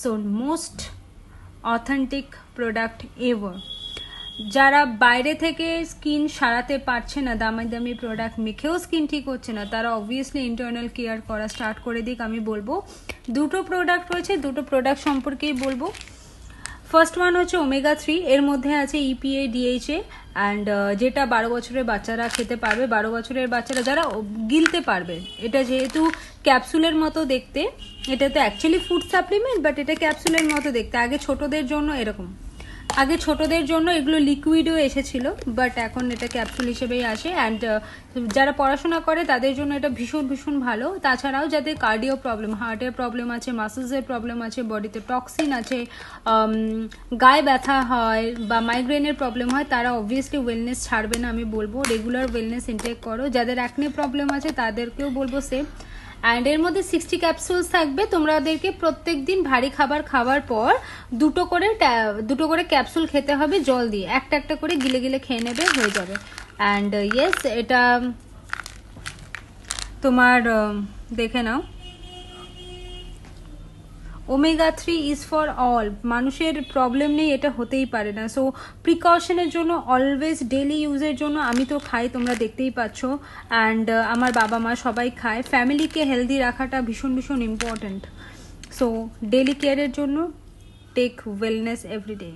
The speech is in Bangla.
So most authentic product ever. যারা বাইরে থেকে স্কিন সারাতে পারছে না, দামি দামি প্রোডাক্ট মেখেও স্কিন ঠিক হচ্ছে না, তারা অবভিয়াসলি ইন্টারনাল কেয়ার করা স্টার্ট করে দিক। আমি বলবো দুটো প্রোডাক্ট রয়েছে, দুটো প্রোডাক্ট সম্পর্কেই বলবো। ফার্স্ট ওয়ান হচ্ছে ওমেগা-3, এর মধ্যে আছে EPA DHA অ্যান্ড যেটা 12 বছরের বাচ্চারা খেতে পারবে, 12 বছরের বাচ্চারা যারা গিলতে পারবে। এটা যেহেতু ক্যাপসুলের মতো দেখতে, এটা তো অ্যাকচুয়ালি ফুড সাপ্লিমেন্ট, বাট এটা ক্যাপসুলের মতো দেখতে। আগে ছোটদের জন্য এরকম, আগে ছোটদের জন্য এগুলো লিকুইডও এসেছিল, বাট এখন এটা ক্যাপসুল হিসেবেই আসে। অ্যান্ড যারা পড়াশোনা করে তাদের জন্য এটা ভীষণ ভীষণ ভালো। তাছাড়াও যাদের কার্ডিও প্রবলেম, হার্টের প্রবলেম আছে, মাসেলসের প্রবলেম আছে, বডিতে টক্সিন আছে, গায়ে ব্যথা হয় বা মাইগ্রেনের প্রবলেম হয়, তারা অবভিয়াসলি ওয়েলনেস ছাড়বে না। আমি বলবো রেগুলার ওয়েলনেস ইনটেক করো। যাদের অ্যাকনে প্রবলেম আছে তাদেরকেও বলবো সেম। অ্যান্ড এর মধ্যে 60 ক্যাপসুলস থাকবে। তোমরা ওদেরকে প্রত্যেক দিন ভারী খাবার খাওয়ার পর দুটো করে ক্যাপসুল খেতে হবে জল দিয়ে, একটা একটা করে গিলে গিলে খেয়ে নেবে, হয়ে যাবে। অ্যান্ড ইয়েস, এটা তোমার দেখে নাও, ওমেগা-3 ইজ ফর অল। মানুষের প্রবলেম নেই এটা হতেই পারে না। সো প্রিকশনের জন্য অলওয়েজ ডেলি ইউজের জন্য আমি তো খাই, তোমরা দেখতেই পাচ্ছ। অ্যান্ড আমার বাবা মা সবাই খায়। ফ্যামিলিকে হেলদি রাখাটা ভীষণ ভীষণ ইম্পর্ট্যান্ট। সো ডেলি কেয়ারের জন্য টেক ওয়েলনেস এভরিডে।